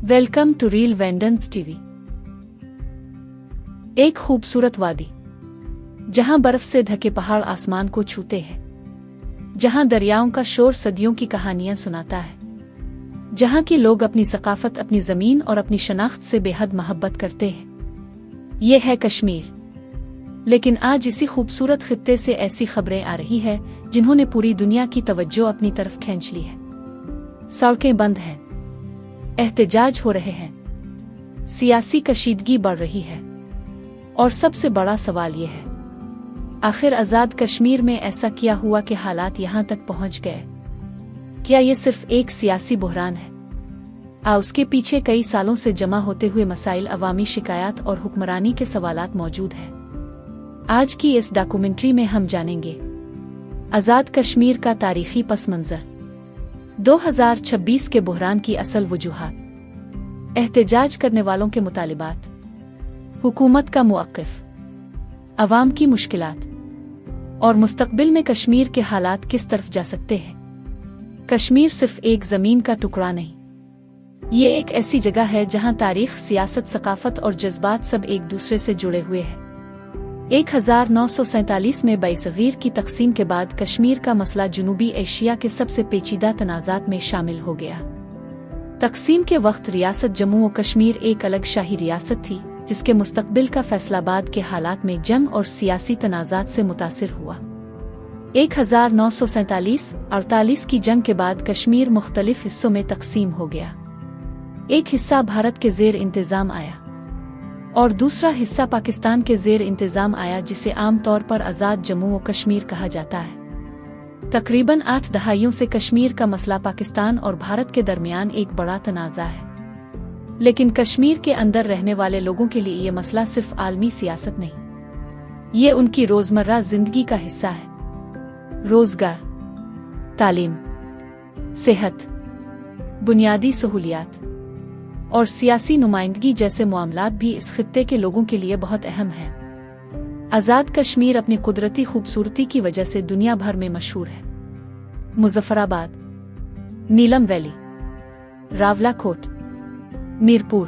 Welcome to रील वेंडेंस TV. एक खूबसूरत वादी जहां बर्फ से ढके पहाड़ आसमान को छूते हैं, जहां दरियाओं का शोर सदियों की कहानियां सुनाता है, जहां के लोग अपनी सकाफत, अपनी जमीन और अपनी शनाख्त से बेहद मोहब्बत करते हैं। ये है कश्मीर। लेकिन आज इसी खूबसूरत खित्ते से ऐसी खबरें आ रही है जिन्होंने पूरी दुनिया की तवज्जो अपनी तरफ खींच ली है। सड़कें बंद हैं, एहतजाज हो रहे हैं, सियासी कशीदगी बढ़ रही है, और सबसे बड़ा सवाल यह है, आखिर आज़ाद कश्मीर में ऐसा क्या हुआ कि हालात यहाँ तक पहुँच गए? क्या ये सिर्फ एक सियासी बुहरान है? उसके पीछे कई सालों से जमा होते हुए मसाइल, अवामी शिकायत और हुक्मरानी के सवालात मौजूद हैं। आज की इस डॉक्यूमेंट्री में हम जानेंगे आज़ाद कश्मीर का तारीखी पस मंज़र, 2026 के बुहरान की असल वजूहात, एहतजाज करने वालों के मुतालिबात, हुकूमत का मुअक्किफ, अवाम की मुश्किलात, और मुस्तकबिल में कश्मीर के हालात किस तरफ जा सकते हैं। कश्मीर सिर्फ एक जमीन का टुकड़ा नहीं, ये एक ऐसी जगह है जहां तारीख, सियासत, सकाफत और जज्बात सब एक दूसरे से जुड़े हुए हैं। 1947 में बरसगीर की तकसीम के बाद कश्मीर का मसला जनूबी एशिया के सबसे पेचीदा तनाज़ात में शामिल हो गया। तकसीम के वक्त रियासत जम्मू और कश्मीर एक अलग शाही रियासत थी, जिसके मुस्तकबिल का फैसलाबाद के हालात में जंग और सियासी तनाज़ात से मुतासिर हुआ। 1947-48 की जंग के बाद कश्मीर मुख्तलिफ हिस्सों में तकसीम हो गया। एक हिस्सा भारत के ज़ेर इंतज़ाम आया और दूसरा हिस्सा पाकिस्तान के ज़ेर इंतज़ाम आया, जिसे आम तौर पर आज़ाद जम्मू और कश्मीर कहा जाता है। तकरीबन 8 दहाइयों से कश्मीर का मसला पाकिस्तान और भारत के दरमियान एक बड़ा तनाज़ा है। लेकिन कश्मीर के अंदर रहने वाले लोगों के लिए ये मसला सिर्फ आलमी सियासत नहीं, ये उनकी रोज़मर्रा ज़िंदगी का हिस्सा है। रोज़गार, तालीम, सेहत, बुनियादी सहूलियात और सियासी नुमाइंदगी जैसे मामलात भी इस खित्ते के लोगों के लिए बहुत अहम हैं। आज़ाद कश्मीर अपनी कुदरती खूबसूरती की वजह से दुनिया भर में मशहूर है। मुजफ्फराबाद, नीलम वैली, रावलाकोट, मीरपुर,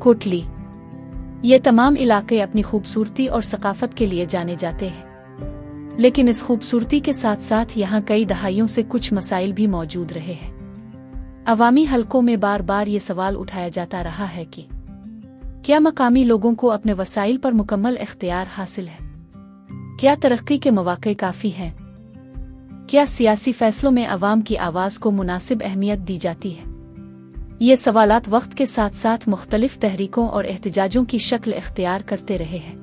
कोटली, ये तमाम इलाके अपनी खूबसूरती और सकाफत के लिए जाने जाते हैं। लेकिन इस खूबसूरती के साथ साथ यहाँ कई दहाइयों से कुछ मसाइल भी मौजूद रहे हैं। अवामी हलकों में बार बार ये सवाल उठाया जाता रहा है कि क्या मकामी लोगों को अपने वसाइल पर मुकम्मल इख्तियार हासिल है? क्या तरक्की के मौक़े काफ़ी हैं? क्या सियासी फैसलों में अवाम की आवाज़ को मुनासिब अहमियत दी जाती है? ये सवालात वक्त के साथ साथ मुख्तलिफ तहरीकों और एहतजाजों की शक्ल इख्तियार करते रहे हैं।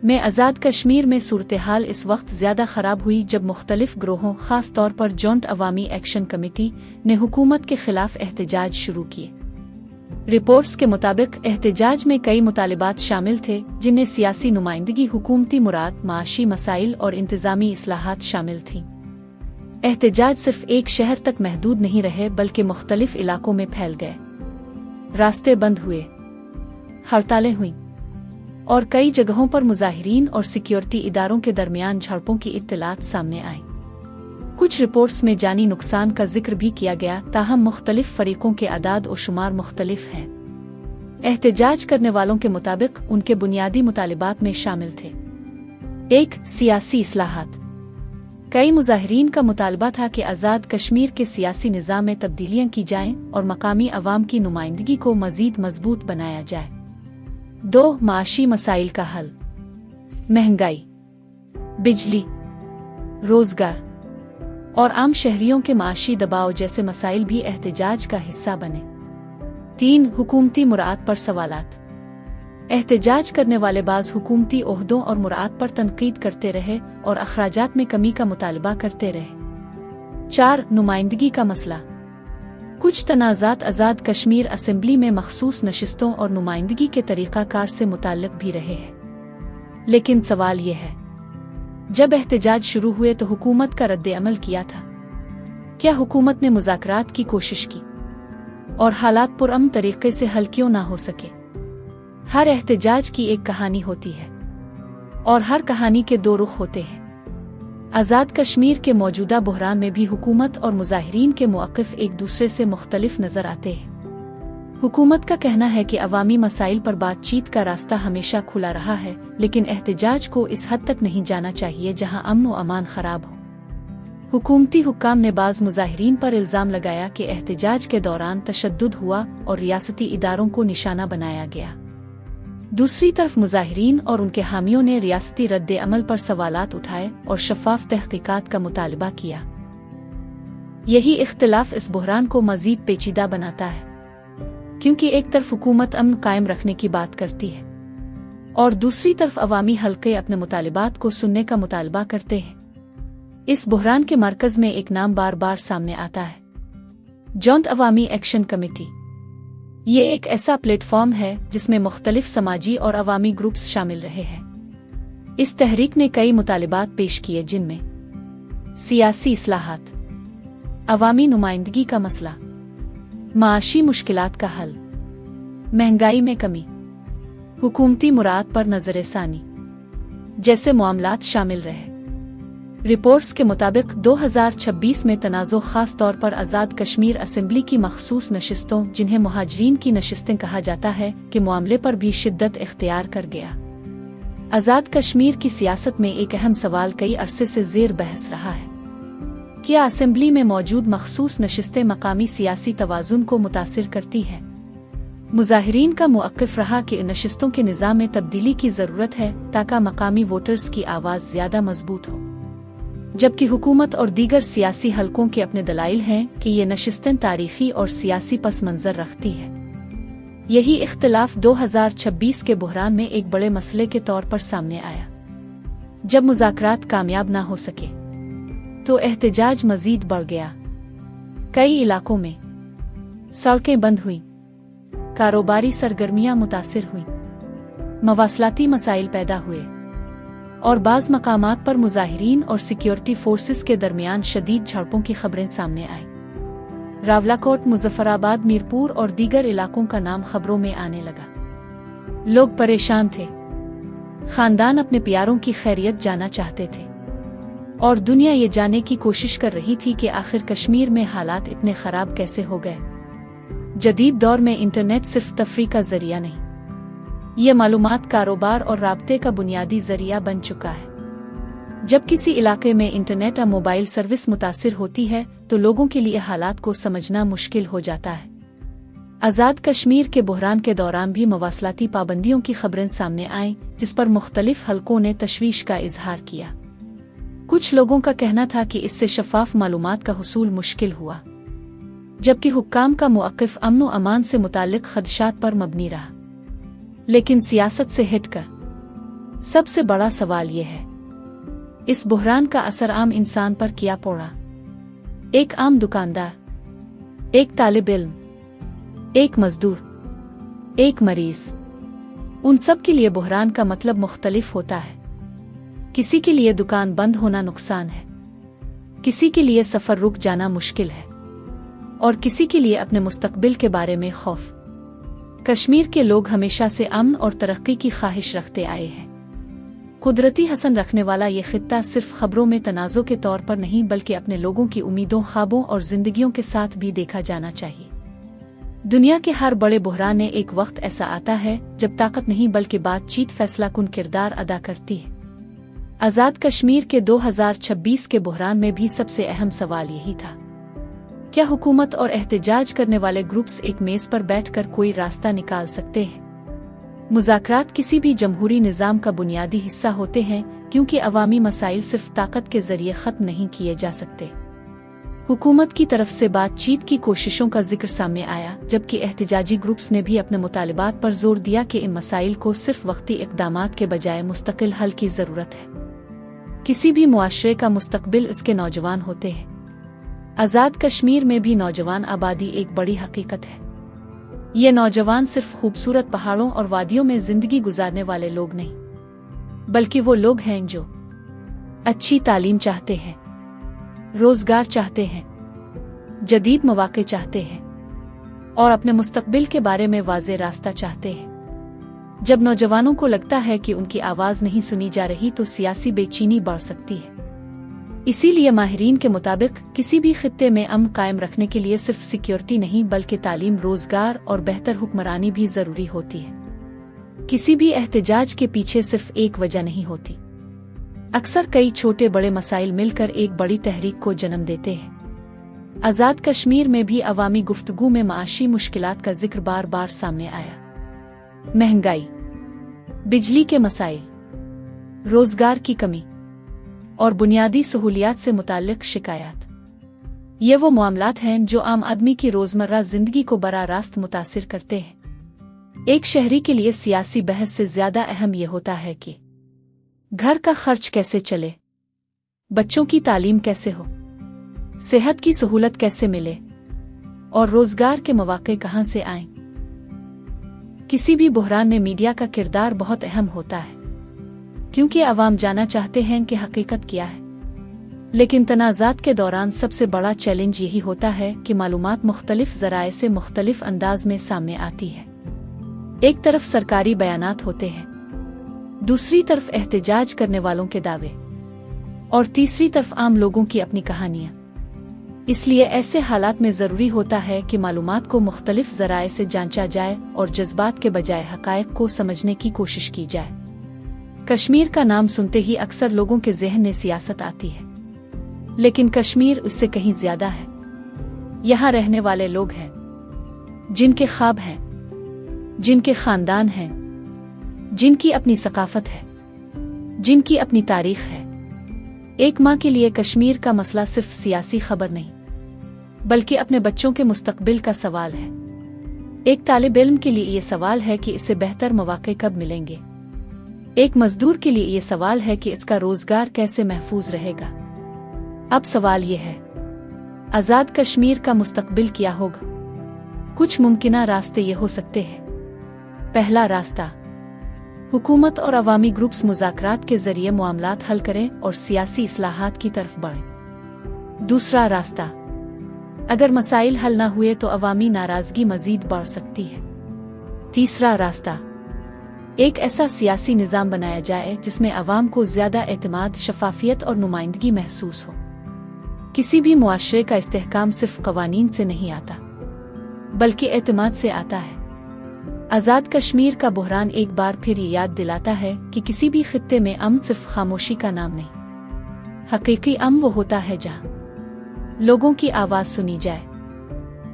में आज़ाद कश्मीर में सूरत हाल इस वक्त ज़्यादा ख़राब हुई जब मुख्तलिफ ग्रोहों, ख़ास तौर पर जॉइंट अवामी एक्शन कमेटी ने हुकूमत के खिलाफ एहतजाज शुरू किए। रिपोर्ट्स के मुताबिक एहतजाज में कई मुतालिबात शामिल थे, जिनमें सियासी नुमाइंदगी, हुकूमती मुराद, माशी मसाइल और इंतज़ामी इस्लाहात शामिल थीं। एहतजाज सिर्फ एक शहर तक महदूद नहीं रहे, बल्कि मुख्तलिफ इलाकों में फैल गए। रास्ते बंद हुए, हड़तालें हुईं और कई जगहों पर मुजाहिरीन और सिक्योरिटी इदारों के दरमियान झड़पों की इत्तलात सामने आई। कुछ रिपोर्ट्स में जानी नुकसान का जिक्र भी किया गया, ताहम मुख्तलिफ फरीकों के आदाद और शुमार मुख्तलिफ हैं। एहतजाज करने वालों के मुताबिक उनके बुनियादी मुतालिबात में शामिल थे: 1. सियासी इस्लाहात। कई मुजाहिरीन का मुतालबा था कि आज़ाद कश्मीर के सियासी निज़ाम में तब्दीलियाँ की जाएं और मकामी अवाम की नुमाइंदगी को मज़ीद मजबूत बनाया जाए। 2. माशी मसाइल का हल। महंगाई, बिजली, रोजगार और आम शहरियों के माशी दबाव जैसे मसाइल भी एहतजाज का हिस्सा बने। 3. हुकूमती मुराद पर सवालात। एहतजाज करने वाले बाज़ हुकूमती ओहदों और मुराद पर तनकीद करते रहे और अखराजात में कमी का मुतालबा करते रहे। 4. नुमाइंदगी का मसला। कुछ तनाज़ात आज़ाद कश्मीर असेंबली में मखसूस नशिस्तों और नुमाइंदगी के तरीक़ाकार से मुताल्लिक़ भी रहे हैं। लेकिन सवाल यह है, जब एहतजाज शुरू हुए तो हुकूमत का रद्द-ए-अमल किया था? क्या हुकूमत ने मुज़ाकरात की कोशिश की और हालात पुरअमन तरीक़े से हल क्यों ना हो सके? हर एहतजाज की एक कहानी होती है और हर कहानी के 2 रुख होते हैं। आज़ाद कश्मीर के मौजूदा बुहरान में भी हुकूमत और मुजाहिरीन के मौक़िफ़ एक दूसरे से मुख्तलिफ नज़र आते हैं। हुकूमत का कहना है कि अवामी मसाइल पर बातचीत का रास्ता हमेशा खुला रहा है, लेकिन एहतजाज को इस हद तक नहीं जाना चाहिए जहां अमन व अमान खराब हो। हुकूमती हुक्काम ने बाज़ मुजाहिरीन पर इल्ज़ाम लगाया कि एहतजाज के दौरान तशद्दुद हुआ और रियासती इदारों को निशाना बनाया गया। दूसरी तरफ मुजाहिरीन और उनके हामियों ने रियासती रद्द अमल पर सवालात उठाए और शफ़ाफ तहक़ीक़ात का मुतालबा किया। यही इख्तिलाफ इस बहरान को मज़ीद पेचीदा बनाता है, क्योंकि एक तरफ हुकूमत अमन कायम रखने की बात करती है और दूसरी तरफ अवामी हल्के अपने मुतालिबात को सुनने का मुतालबा करते हैं। इस बहरान के मरकज में एक नाम बार बार सामने आता है, जॉइंट अवामी एक्शन कमेटी। ये एक ऐसा प्लेटफॉर्म है जिसमें मुख्तलिफ समाजी और अवामी ग्रुप्स शामिल रहे हैं। इस तहरीक ने कई मुतालिबात पेश किए, जिनमें सियासी इस्लाहात, अवामी नुमाइंदगी का मसला, माशी मुश्किलात का हल, महंगाई में कमी, हुकूमती मुराद पर नजरसानी जैसे मामलात शामिल रहे। रिपोर्ट्स के मुताबिक 2026 में तनाज़ो खास तौर पर आज़ाद कश्मीर असेंबली की मखसूस नशिस्तों, जिन्हें मुहाजिरीन की नशिस्तें कहा जाता है, के मामले पर भी शिद्दत इख्तियार कर गया। आज़ाद कश्मीर की सियासत में एक अहम सवाल कई अरसे से ज़ेर बहस रहा है, क्या असेंबली में मौजूद मखसूस नशिस्तें मकामी सियासी तवाज़ुन को मुतासिर करती हैं? मुजाहिरीन का मौक़िफ़ रहा कि नशिस्तों के निज़ाम में तब्दीली की ज़रूरत है ताकि मकामी वोटर्स की आवाज़ ज़्यादा मजबूत हो, जबकि हुकूमत और दीगर सियासी हलकों के अपने दलाइल हैं कि ये नशिस्तें तारीख़ी और सियासी पस मंज़र रखती है। यही इख्तिलाफ 2026 के बहरान में एक बड़े मसले के तौर पर सामने आया। जब मुज़ाकरात कामयाब ना हो सके तो एहतजाज मज़ीद बढ़ गया। कई इलाकों में सड़कें बंद हुईं, कारोबारी सरगर्मियां मुतासिर हुईं, मवासलाती मसाइल पैदा हुए और बाज़ मकामात पर मुजाहिरीन और सिक्योरिटी फोर्सेस के दरमियान शदीद झड़पों की खबरें सामने आईं। रावलाकोट, मुजफ्फराबाद, मीरपुर और दीगर इलाकों का नाम खबरों में आने लगा। लोग परेशान थे, खानदान अपने प्यारों की खैरियत जाना चाहते थे और दुनिया ये जानने की कोशिश कर रही थी कि आखिर कश्मीर में हालात इतने खराब कैसे हो गए। जदीद दौर में इंटरनेट सिर्फ तफरीह का जरिया नहीं, ये मालूमात, कारोबार और राब्ते का बुनियादी जरिया बन चुका है। जब किसी इलाके में इंटरनेट या मोबाइल सर्विस मुतासिर होती है तो लोगों के लिए हालात को समझना मुश्किल हो जाता है। आज़ाद कश्मीर के बहरान के दौरान भी मवासलाती पाबंदियों की खबरें सामने आईं, जिस पर मुख्तलिफ हलकों ने तशवीश का इजहार किया। कुछ लोगों का कहना था कि इससे शफाफ मालूमात का हुसूल मुश्किल हुआ, जबकि हुक्काम का मौक़िफ़ अमन व अमान से मुताल्लिक़ खदशात पर मबनी रहा। लेकिन सियासत से हटकर सबसे बड़ा सवाल यह है, इस बहरान का असर आम इंसान पर क्या पड़ा? एक आम दुकानदार, एक तालिब इल्म, एक मजदूर, एक मरीज, उन सब के लिए बहरान का मतलब मुख्तलिफ होता है। किसी के लिए दुकान बंद होना नुकसान है, किसी के लिए सफ़र रुक जाना मुश्किल है और किसी के लिए अपने मुस्तकबिल के बारे में खौफ। कश्मीर के लोग हमेशा से अमन और तरक्की की ख्वाहिश रखते आए हैं। कुदरती हसन रखने वाला ये खित्ता सिर्फ खबरों में तनाज़ो के तौर पर नहीं, बल्कि अपने लोगों की उम्मीदों, ख्वाबों और जिंदगियों के साथ भी देखा जाना चाहिए। दुनिया के हर बड़े बहरान में एक वक्त ऐसा आता है जब ताकत नहीं बल्कि बातचीत फैसला कुन किरदार अदा करती है। आज़ाद कश्मीर के 2026 के बहरान में भी सबसे अहम सवाल यही था, क्या हुकूमत और एहतजाज करने वाले ग्रुप्स एक मेज पर बैठकर कोई रास्ता निकाल सकते हैं? मुज़ाकरात किसी भी जमहूरी निज़ाम का बुनियादी हिस्सा होते हैं, क्योंकि अवामी मसाइल सिर्फ ताकत के जरिए ख़त्म नहीं किए जा सकते। हुकूमत की तरफ से बातचीत की कोशिशों का जिक्र सामने आया, जबकि एहतजाजी ग्रुप्स ने भी अपने मुतालिबात पर जोर दिया कि इन मसाइल को सिर्फ वक्ती इक़दामात के बजाय मुस्तकिल हल की ज़रूरत है। किसी भी मुआशरे का मुस्तकबिल इसके नौजवान होते हैं। आज़ाद कश्मीर में भी नौजवान आबादी एक बड़ी हकीकत है। ये नौजवान सिर्फ खूबसूरत पहाड़ों और वादियों में जिंदगी गुजारने वाले लोग नहीं, बल्कि वो लोग हैं जो अच्छी तालीम चाहते हैं, रोजगार चाहते हैं, जदीद मौक़े चाहते हैं और अपने मुस्तकबिल के बारे में वाज़े रास्ता चाहते हैं। जब नौजवानों को लगता है कि उनकी आवाज़ नहीं सुनी जा रही तो सियासी बेचैनी बढ़ सकती है। इसीलिए माहिरीन के मुताबिक किसी भी खित्ते में अमन कायम रखने के लिए सिर्फ सिक्योरिटी नहीं बल्कि तालीम, रोजगार और बेहतर हुक्मरानी भी जरूरी होती है। किसी भी एहतजाज के पीछे सिर्फ एक वजह नहीं होती, अक्सर कई छोटे बड़े मसाइल मिलकर एक बड़ी तहरीक को जन्म देते हैं। आज़ाद कश्मीर में भी अवामी गुफ्तगू में माशी मुश्किलात का जिक्र बार बार सामने आया। महंगाई, बिजली के मसाइल, रोजगार की कमी और बुनियादी सहूलियात से मुताल्लिक शिकायत, ये वो मामलात हैं जो आम आदमी की रोजमर्रा जिंदगी को बराह रास्त मुतासिर करते हैं। एक शहरी के लिए सियासी बहस से ज्यादा अहम यह होता है कि घर का खर्च कैसे चले, बच्चों की तालीम कैसे हो, सेहत की सहूलत कैसे मिले और रोजगार के मौके कहां से आएं। किसी भी बुहरान में मीडिया का किरदार बहुत अहम होता है, क्योंकि अवाम जानना चाहते हैं कि हकीकत क्या है। लेकिन तनाज़ात के दौरान सबसे बड़ा चैलेंज यही होता है कि मालूमात मुख्तलिफ ज़राए से मुख्तलिफ अंदाज में सामने आती है। एक तरफ सरकारी बयानात होते हैं, दूसरी तरफ एहतजाज करने वालों के दावे और तीसरी तरफ आम लोगों की अपनी कहानियां। इसलिए ऐसे हालात में ज़रूरी होता है कि मालूमात को मुख्तलिफ ज़राए से जांचा जाए और जज्बात के बजाय हक़ाइक़ को समझने की कोशिश की जाए। कश्मीर का नाम सुनते ही अक्सर लोगों के ज़हन में सियासत आती है, लेकिन कश्मीर उससे कहीं ज्यादा है। यहाँ रहने वाले लोग हैं जिनके ख्वाब हैं, जिनके खानदान हैं, जिनकी अपनी सकाफत है, जिनकी अपनी तारीख है। एक माँ के लिए कश्मीर का मसला सिर्फ सियासी खबर नहीं, बल्कि अपने बच्चों के मुस्तकबिल का सवाल है। एक तालिब इल्म के लिए ये सवाल है कि इसे बेहतर मौके कब मिलेंगे। एक मजदूर के लिए ये सवाल है कि इसका रोजगार कैसे महफूज रहेगा। अब सवाल ये है, आज़ाद कश्मीर का मुस्तकबिल क्या होगा? कुछ मुमकिना रास्ते ये हो सकते हैं। पहला रास्ता, हुकूमत और अवामी ग्रुप्स मुज़ाकरात के जरिए मामलात हल करें और सियासी इस्लाहात की तरफ बढ़ें। दूसरा रास्ता, अगर मसाइल हल न हुए तो अवामी नाराजगी मजीद बढ़ सकती है। तीसरा रास्ता, एक ऐसा सियासी निज़ाम बनाया जाए जिसमें अवाम को ज्यादा एतमाद, शफाफियत और नुमाइंदगी महसूस हो। किसी भी मुआशरे का इस्तेहकाम सिर्फ कवानीन से नहीं आता, बल्कि एतमाद से आता है। आज़ाद कश्मीर का बुहरान एक बार फिर ये याद दिलाता है कि किसी भी खित्ते में अमन सिर्फ खामोशी का नाम नहीं। हकीकी अमन वो होता है जहाँ लोगों की आवाज़ सुनी जाए,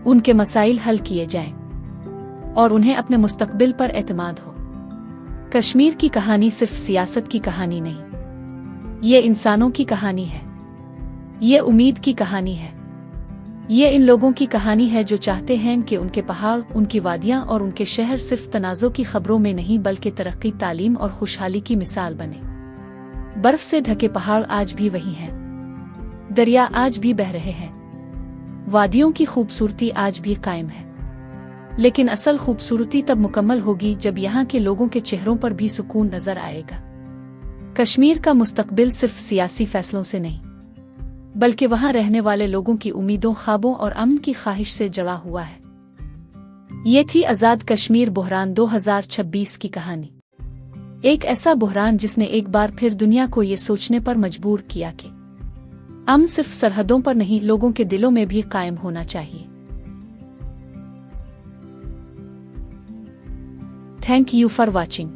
उनके मसाइल हल किए जाएं और उन्हें अपने मुस्तकबिल पर एतमाद हो। कश्मीर की कहानी सिर्फ सियासत की कहानी नहीं, ये इंसानों की कहानी है, ये उम्मीद की कहानी है। ये इन लोगों की कहानी है जो चाहते हैं कि उनके पहाड़, उनकी वादियां और उनके शहर सिर्फ तनाज़ो की खबरों में नहीं बल्कि तरक्की, तालीम और खुशहाली की मिसाल बने। बर्फ से ढके पहाड़ आज भी वही हैं, दरिया आज भी बह रहे हैं, वादियों की खूबसूरती आज भी कायम है। लेकिन असल खूबसूरती तब मुकम्मल होगी जब यहाँ के लोगों के चेहरों पर भी सुकून नजर आएगा। कश्मीर का मुस्तकबिल सिर्फ सियासी फैसलों से नहीं, बल्कि वहाँ रहने वाले लोगों की उम्मीदों, ख्वाबों और अमन की ख्वाहिश से जुड़ा हुआ है। ये थी आज़ाद कश्मीर बुहरान 2026 की कहानी। एक ऐसा बुहरान जिसने एक बार फिर दुनिया को ये सोचने पर मजबूर किया कि अमन सिर्फ सरहदों पर नहीं, लोगों के दिलों में भी कायम होना चाहिए। Thank you for watching.